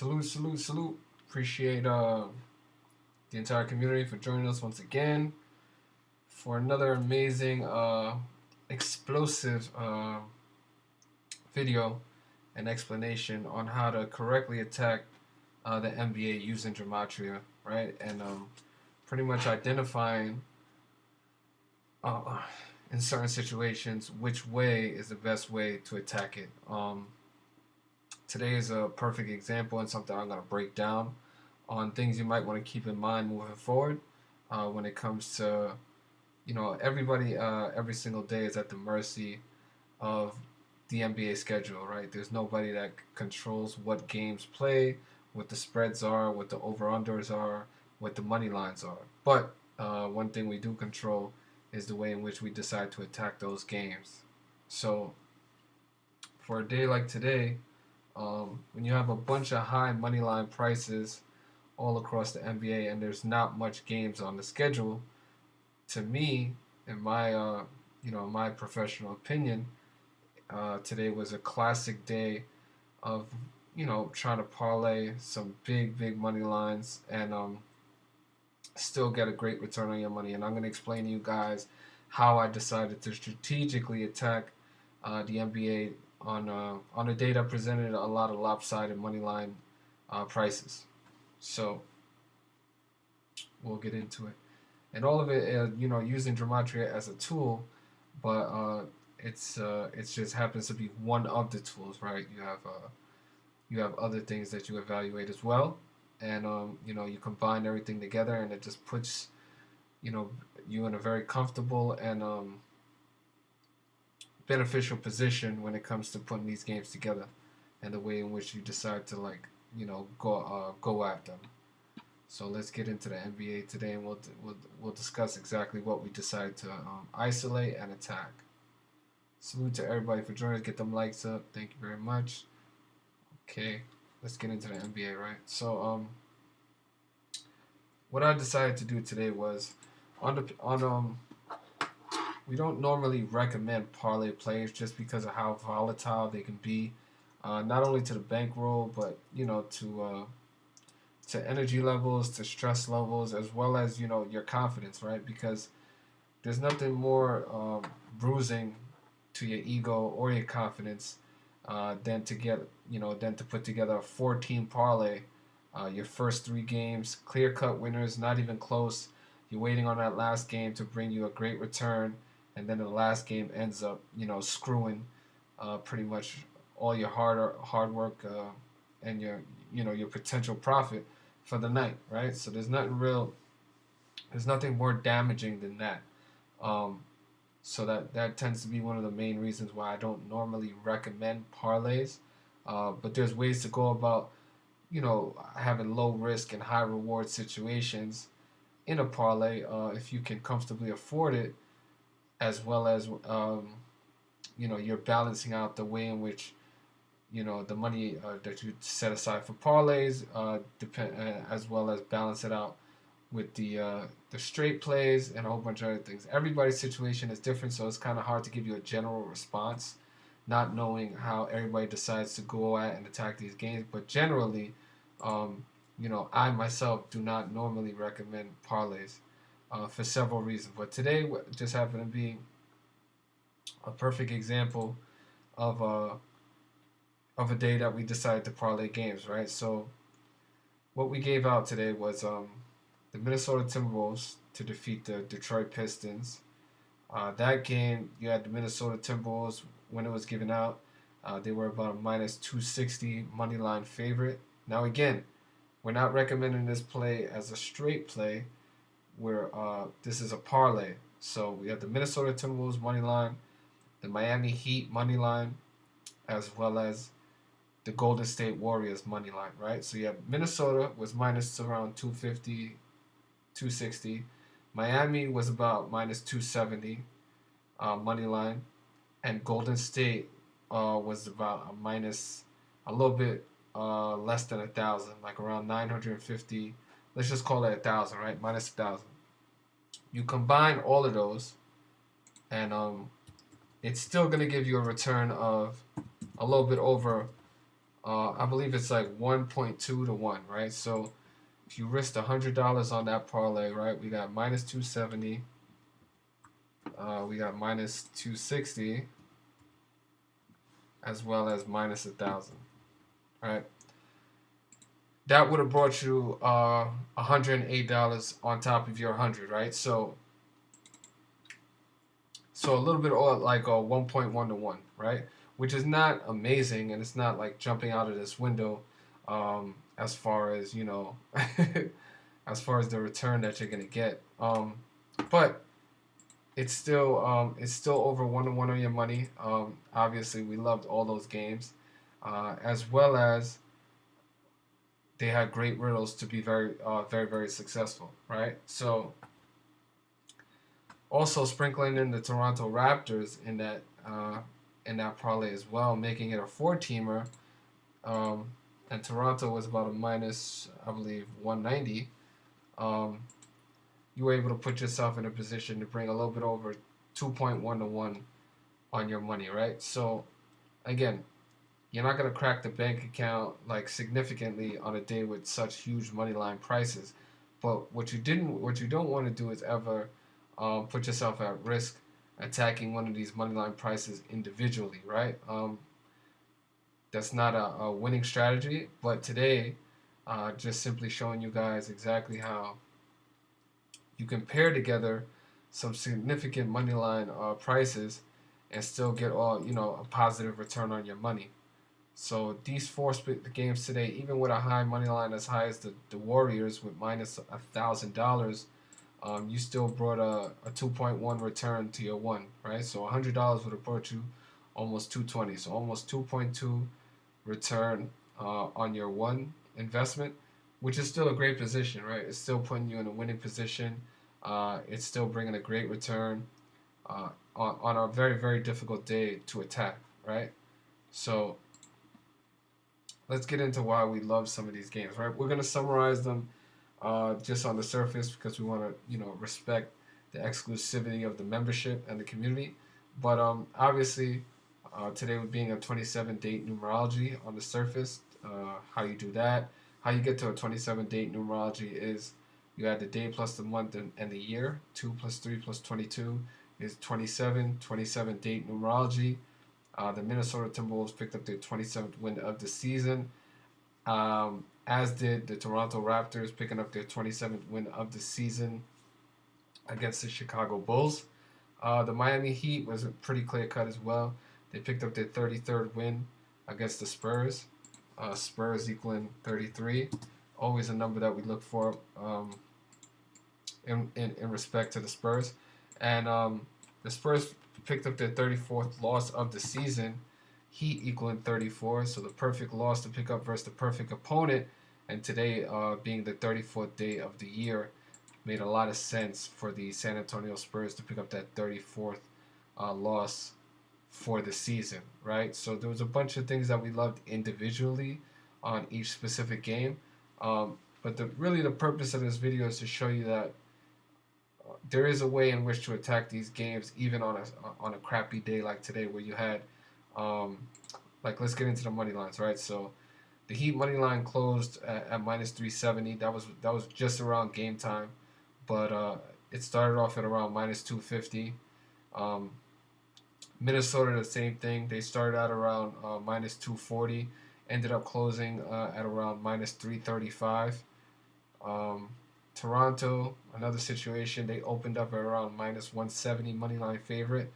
Salute, salute, salute. Appreciate the entire community for joining us once again for another amazing, explosive video and explanation on how to correctly attack the NBA using Gematria, right? And pretty much identifying uh, in certain situations which way is the best way to attack it. Today is a perfect example and something I'm going to break down on things you might want to keep in mind moving forward when it comes to, everybody every single day is at the mercy of the NBA schedule, right? There's nobody that controls what games play, what the spreads are, what the over-unders are, what the money lines are. But one thing we do control is the way in which we decide to attack those games. So for a day like today, when you have a bunch of high money line prices all across the NBA and there's not much games on the schedule, to me, in my my professional opinion, today was a classic day of trying to parlay some big money lines and still get a great return on your money. And I'm going to explain to you guys how I decided to strategically attack the NBA on a day that presented a lot of lopsided money line prices. So we'll get into it, and all of it, using Gematria as a tool, but it just happens to be one of the tools, right? You have other things that you evaluate as well, and you combine everything together, and it just puts you know you in a very comfortable and beneficial position when it comes to putting these games together, and the way in which you decide to go at them. So let's get into the NBA today, and we'll discuss exactly what we decide to isolate and attack. Salute to everybody for joining us. Get them likes up. Thank you very much. Okay, let's get into the NBA, right? So what I decided to do today was we don't normally recommend parlay plays just because of how volatile they can be, not only to the bankroll, but to energy levels, to stress levels, as well as your confidence, right? Because there's nothing more bruising to your ego or your confidence than to put together a 14 parlay, your first three games, clear cut winners, not even close. You're waiting on that last game to bring you a great return, and then the last game ends up screwing pretty much all your hard work and your potential profit for the night, right? So there's nothing more damaging than that. Um, so that tends to be one of the main reasons why I don't normally recommend parlays. But there's ways to go about having low risk and high reward situations in a parlay if you can comfortably afford it, as well as you're balancing out the way in which the money that you set aside for parlays, as well as balance it out with the straight plays and a whole bunch of other things. Everybody's situation is different, so it's kind of hard to give you a general response, not knowing how everybody decides to go at and attack these games. But generally, I myself do not normally recommend parlays for several reasons. But today just happened to be a perfect example of a day that we decided to parlay games, right? So what we gave out today was the Minnesota Timberwolves to defeat the Detroit Pistons. That game, you had the Minnesota Timberwolves when it was given out. They were about a minus 260 money line favorite. Now again, we're not recommending this play as a straight play. This is a parlay. So we have the Minnesota Timberwolves money line, the Miami Heat money line, as well as the Golden State Warriors money line, right? So you have Minnesota was minus around 250, 260. Miami was about minus 270 money line, and Golden State was about a little bit less than 1,000, like around 950. Let's just call it 1,000, right? Minus 1,000. You combine all of those, and it's still gonna give you a return of a little bit over I believe it's like 1.2 to 1, right? So if you risked $100 on that parlay, right, we got minus 270, we got minus 260, as well as minus 1,000, right? That would have brought you $108 on top of your 100, right? So a little bit like a 1.1 to 1, right? Which is not amazing, and it's not like jumping out of this window as far as, as far as the return that you're going to get. But it's still over 1 to 1 on your money. Obviously, we loved all those games, as well as they had great riddles to be very successful, right? So also sprinkling in the Toronto Raptors in that parlay as well, making it a four-teamer. And Toronto was about a minus, I believe, 190. Um, you were able to put yourself in a position to bring a little bit over 2.1 to 1 on your money, right? So again, you're not gonna crack the bank account like significantly on a day with such huge money line prices. But what you don't want to do is ever put yourself at risk attacking one of these money line prices individually, right? That's not a winning strategy. But today, just simply showing you guys exactly how you can pair together some significant money line prices and still get a positive return on your money. So these four games today, even with a high money line as high as the Warriors with minus $1,000, you still brought a 2.1 return to your one, right? So $100 would have brought you almost 220. So almost 2.2 return on your one investment, which is still a great position, right? It's still putting you in a winning position. It's still bringing a great return on a very difficult day to attack, right? So let's get into why we love some of these games, right? We're gonna summarize them just on the surface because we want to, respect the exclusivity of the membership and the community. But obviously, today with being a 27 date numerology on the surface, how you do that, how you get to a 27 date numerology is you add the day plus the month and the year. 2 plus 3 plus 22 is 27. 27 date numerology. The Minnesota Timberwolves picked up their 27th win of the season, as did the Toronto Raptors, picking up their 27th win of the season against the Chicago Bulls. The Miami Heat was a pretty clear cut as well. They picked up their 33rd win against the Spurs. Spurs equaling 33. Always a number that we look for in respect to the Spurs. And the Spurs picked up their 34th loss of the season. Heat equaling 34, so the perfect loss to pick up versus the perfect opponent. And today, being the 34th day of the year, made a lot of sense for the San Antonio Spurs to pick up that 34th loss for the season, right? So there was a bunch of things that we loved individually on each specific game. But really the purpose of this video is to show you that there is a way in which to attack these games, even on a crappy day like today, where you had, like, let's get into the money lines, right? So the Heat money line closed at minus 370. That was just around game time, but it started off at around minus 250. Minnesota, the same thing. They started out around minus 240, ended up closing at around minus 335. Toronto, another situation. They opened up at around minus 170 money line favorite.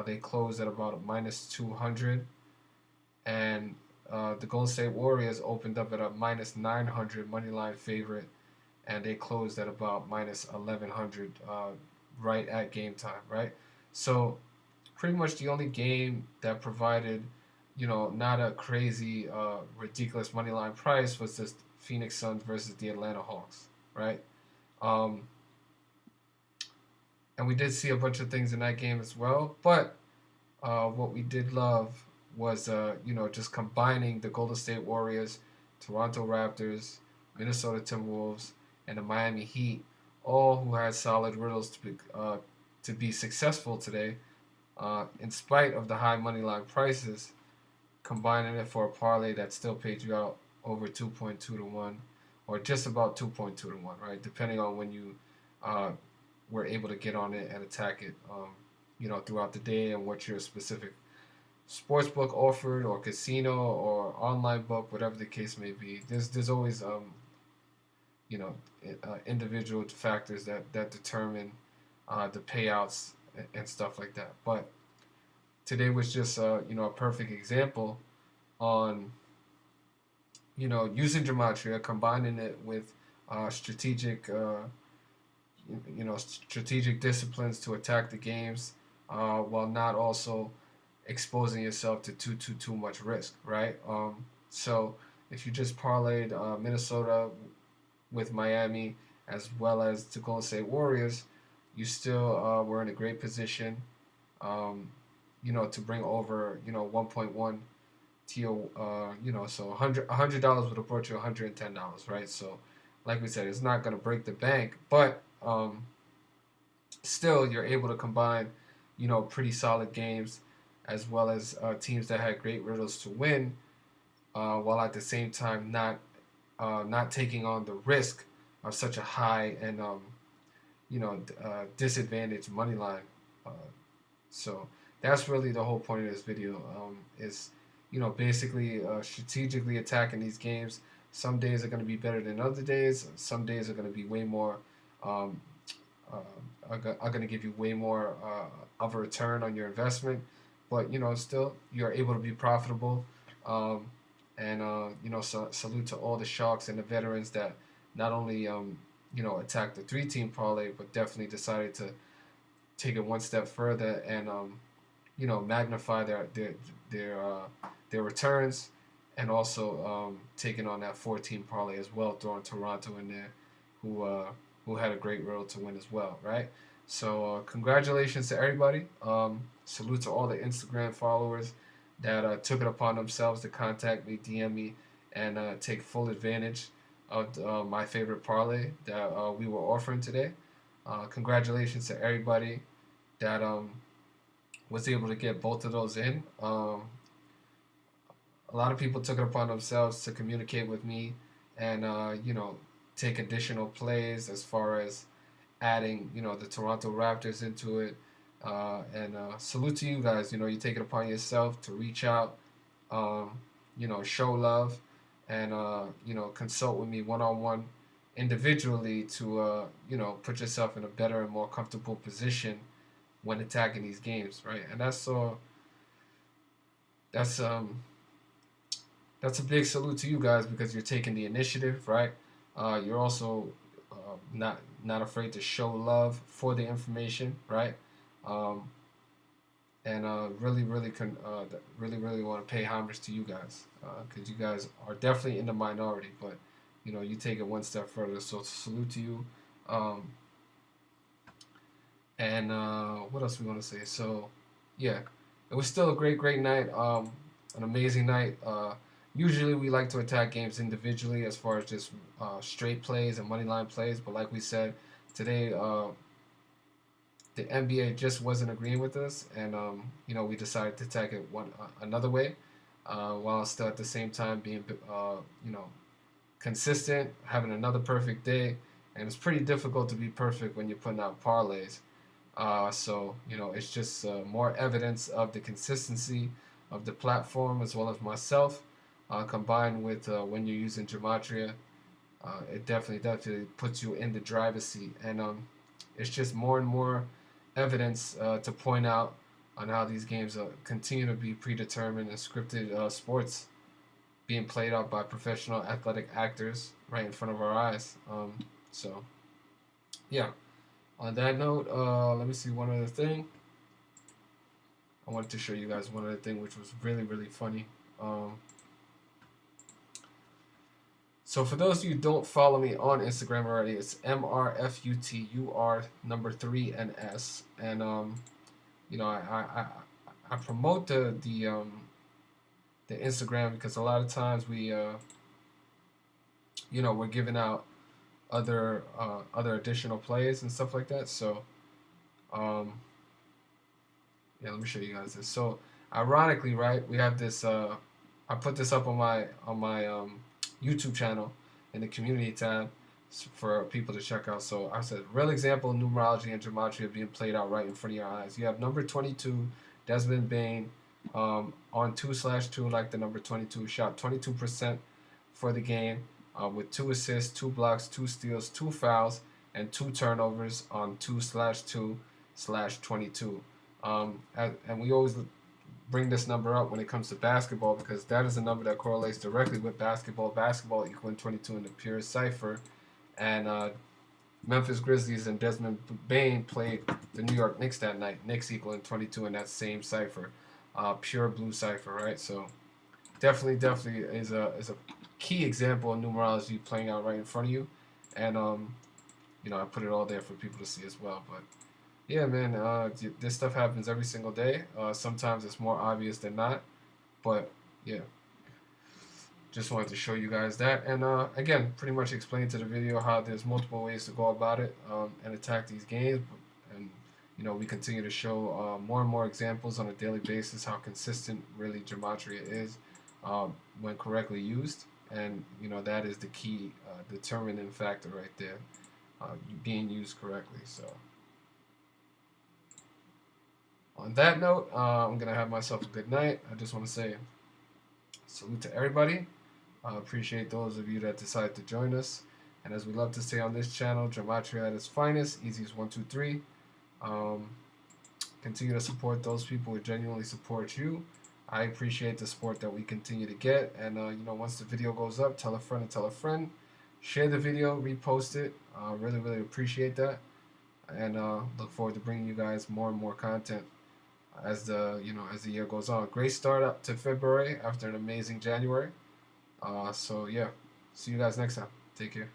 They closed at about a minus 200, and the Golden State Warriors opened up at a minus 900 money line favorite, and they closed at about minus 1100 right at game time, right? So pretty much the only game that provided, not a crazy, ridiculous money line price was this Phoenix Suns versus the Atlanta Hawks, right? Um, and we did see a bunch of things in that game as well, but what we did love was, just combining the Golden State Warriors, Toronto Raptors, Minnesota Timberwolves, and the Miami Heat, all who had solid riddles to be successful today, in spite of the high money line prices. combining it for a parlay that still paid you out over 2.2 to 1, or just about 2.2 to 1, right? Depending on when you uh, were able to get on it and attack it, throughout the day, and what your specific sports book offered, or casino, or online book, whatever the case may be. There's always you know individual factors that determine the payouts and stuff like that. But today was just a perfect example on using gematria, combining it with strategic strategic disciplines to attack the games, while not also exposing yourself to too much risk, right? So if you just parlayed Minnesota with Miami, as well as the Golden State Warriors, you still were in a great position, um, to bring over 1.1 to your, so $100 would have brought you $110, right? So, like we said, it's not gonna break the bank, but still you're able to combine, pretty solid games, as well as teams that had great riddles to win, while at the same time not taking on the risk of such a high and disadvantaged money line. Uh, so that's really the whole point of this video. Is basically strategically attacking these games. Some days are going to be better than other days. Some days are going to be way more. Um, uh, are going to give you way more of a return on your investment, but still you're able to be profitable. Um, and salute to all the sharks and the veterans that not only attacked the three-team parlay, but definitely decided to take it one step further and magnify their returns, and also taking on that 14 parlay as well, throwing Toronto in there, who had a great road to win as well, right? So congratulations to everybody. Salute to all the Instagram followers that took it upon themselves to contact me, DM me, and take full advantage of my favorite parlay that we were offering today. Congratulations to everybody that was able to get both of those in. A lot of people took it upon themselves to communicate with me and take additional plays, as far as adding the Toronto Raptors into it. And salute to you guys. You take it upon yourself to reach out, show love, and consult with me one on one, individually, to put yourself in a better and more comfortable position when attacking these games, right? And that's a big salute to you guys, because you're taking the initiative, right? You're also not afraid to show love for the information, right? Um, and really want to pay homage to you guys, because you guys are definitely in the minority, but you take it one step further. So salute to you. And what else we want to say? So yeah, it was still a great night. An amazing night. Usually we like to attack games individually, as far as just straight plays and money line plays, but like we said today, the NBA just wasn't agreeing with us, and we decided to attack it another way, while still at the same time being consistent, having another perfect day. And it's pretty difficult to be perfect when you're putting out parlays. So it's just more evidence of the consistency of the platform, as well as myself, combined with when you're using Gematria. It definitely puts you in the driver's seat, and it's just more and more evidence to point out on how these games continue to be predetermined and scripted sports being played out by professional athletic actors right in front of our eyes. So yeah. On that note, let me see one other thing. I wanted to show you guys one other thing, which was really funny. So for those of you who don't follow me on Instagram already, it's MRFUTUR number 3 and S. And I promote the Instagram, because a lot of times we're giving out other additional plays and stuff like that. So yeah, let me show you guys this. So ironically, right, we have this I put this up on my YouTube channel in the community tab for people to check out. So I said, real example of numerology and gematria being played out right in front of your eyes. You have number 22, Desmond Bain, on 2/2, like the number 22, shot 22% for the game, with 2 assists, 2 blocks, 2 steals, 2 fouls, and 2 turnovers on 2/2/22. And we always bring this number up when it comes to basketball because that is a number that correlates directly with basketball. Basketball equaling 22 in the pure cipher. And Memphis Grizzlies and Desmond Bain played the New York Knicks that night. Knicks equaling 22 in that same cipher. Pure blue cipher, right? So definitely is a key example of numerology playing out right in front of you. And I put it all there for people to see as well. But yeah, man, this stuff happens every single day. Sometimes it's more obvious than not, but yeah, just wanted to show you guys that. And again, pretty much explain to the video how there's multiple ways to go about it and attack these games. And we continue to show more and more examples on a daily basis how consistent really gematria is when correctly used. And that is the key determining factor right there, being used correctly. So. On that note, I'm going to have myself a good night. I just want to say salute to everybody. I appreciate those of you that decided to join us. And as we love to say on this channel, Gematria at its finest, easy as 1, 2, 3. Continue to support those people who genuinely support you. I appreciate the support that we continue to get. And, once the video goes up, tell a friend and tell a friend. Share the video, repost it. Really appreciate that. And look forward to bringing you guys more and more content as the year goes on. Great start up to February after an amazing January. So yeah, see you guys next time. Take care.